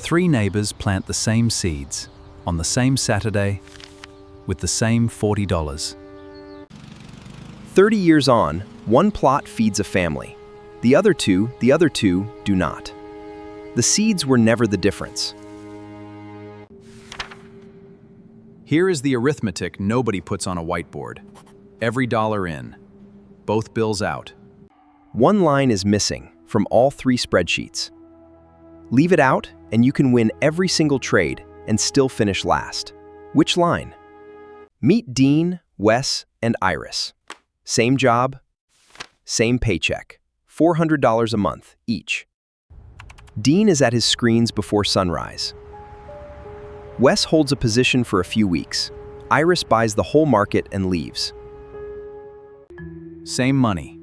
Three neighbors plant the same seeds on the same Saturday with the same $40. 30 years on, one plot feeds a family. The other two do not. The seeds were never the difference. Here is the arithmetic nobody puts on a whiteboard. Every dollar in, both bills out. One line is missing from all three spreadsheets. Leave it out and you can win every single trade and still finish last. Which line? Meet Dean, Wes, and Iris. Same job, same paycheck, $400 a month each. Dean is at his screens before sunrise. Wes holds a position for a few weeks. Iris buys the whole market and leaves. Same money,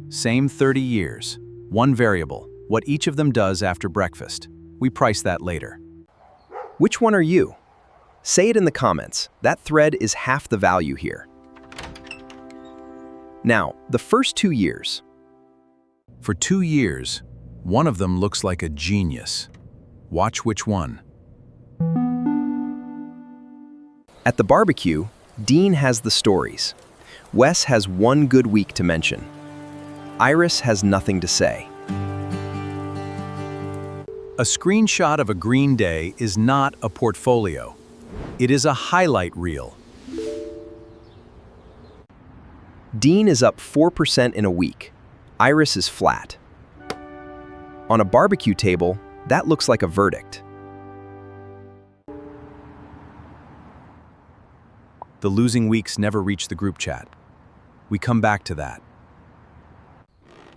same 30 years, one variable, what each of them does after breakfast. We price that later. Which one are you? Say it in the comments. That thread is half the value here. Now, the first 2 years. For 2 years, one of them looks like a genius. Watch which one. At the barbecue, Dean has the stories. Wes has one good week to mention. Iris has nothing to say. A screenshot of a green day is not a portfolio. It is a highlight reel. Dean is up 4% in a week. Iris is flat. On a barbecue table, that looks like a verdict. The losing weeks never reach the group chat. We come back to that.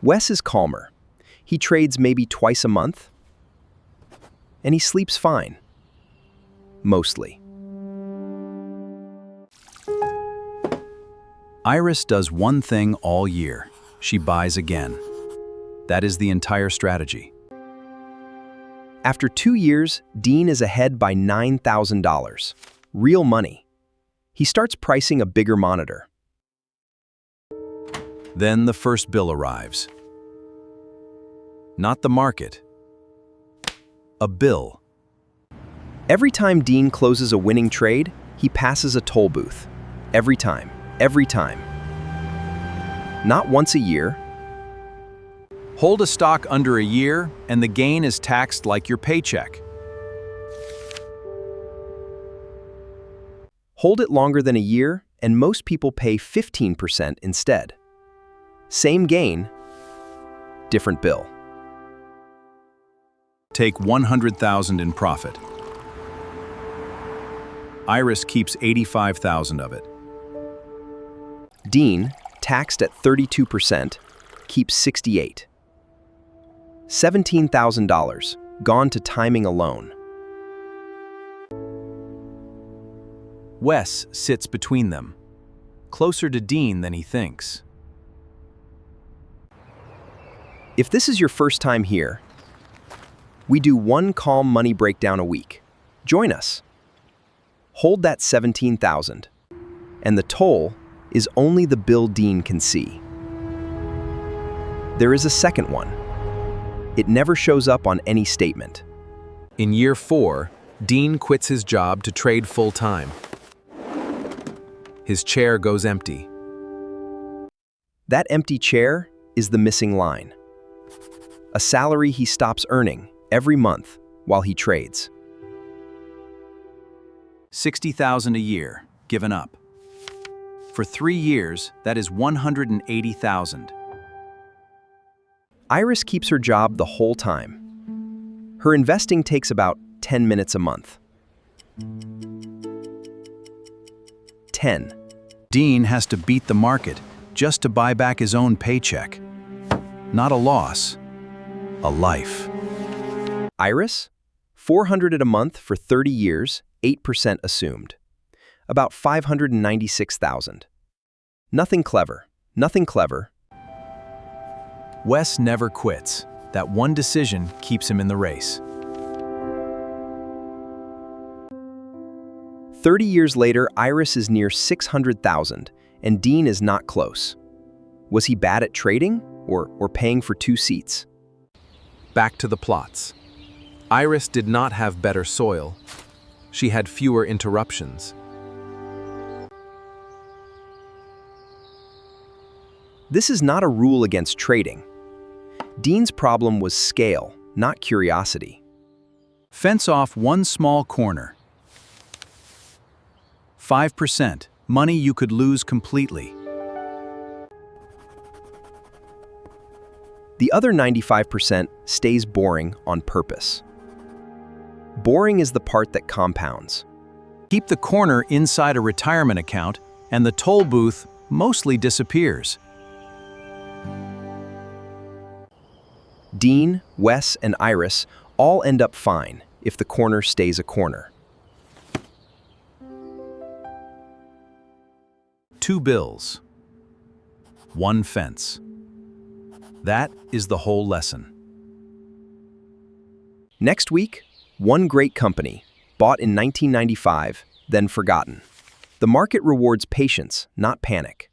Wes is calmer. He trades maybe twice a month. And he sleeps fine. Mostly. Iris does one thing all year. She buys again. That is the entire strategy. After 2 years, Dean is ahead by $9,000. Real money. He starts pricing a bigger monitor. Then the first bill arrives. Not the market. A bill. Every time Dean closes a winning trade, he passes a toll booth. Every time. Every time. Not once a year. Hold a stock under a year, and the gain is taxed like your paycheck. Hold it longer than a year, and most people pay 15% instead. Same gain, different bill. Take $100,000 in profit. Iris keeps $85,000 of it. Dean, taxed at 32%, keeps $68,000. $17,000, gone to timing alone. Wes sits between them, closer to Dean than he thinks. If this is your first time here, we do one calm money breakdown a week. Join us. Hold that $17,000, and the toll is only the bill Dean can see. There is a second one. It never shows up on any statement. In year 4, Dean quits his job to trade full-time. His chair goes empty. That empty chair is the missing line. A salary he stops earning every month while he trades. $60,000 a year, given up. For 3 years, that is $180,000. Iris keeps her job the whole time. Her investing takes about 10 minutes a month. 10. Dean has to beat the market just to buy back his own paycheck. Not a loss, a life. Iris? $400 a month for 30 years, 8% assumed. About $596,000. Nothing clever. Nothing clever. Wes never quits. That one decision keeps him in the race. 30 years later, Iris is near $600,000, and Dean is not close. Was he bad at trading or paying for 2 seats? Back to the plots. Iris did not have better soil. She had fewer interruptions. This is not a rule against trading. Dean's problem was scale, not curiosity. Fence off one small corner. 5%, money you could lose completely. The other 95% stays boring on purpose. Boring is the part that compounds. Keep the corner inside a retirement account, and the toll booth mostly disappears. Dean, Wes, and Iris all end up fine if the corner stays a corner. 2 bills. 1 fence. That is the whole lesson. Next week, one great company, bought in 1995, then forgotten. The market rewards patience, not panic.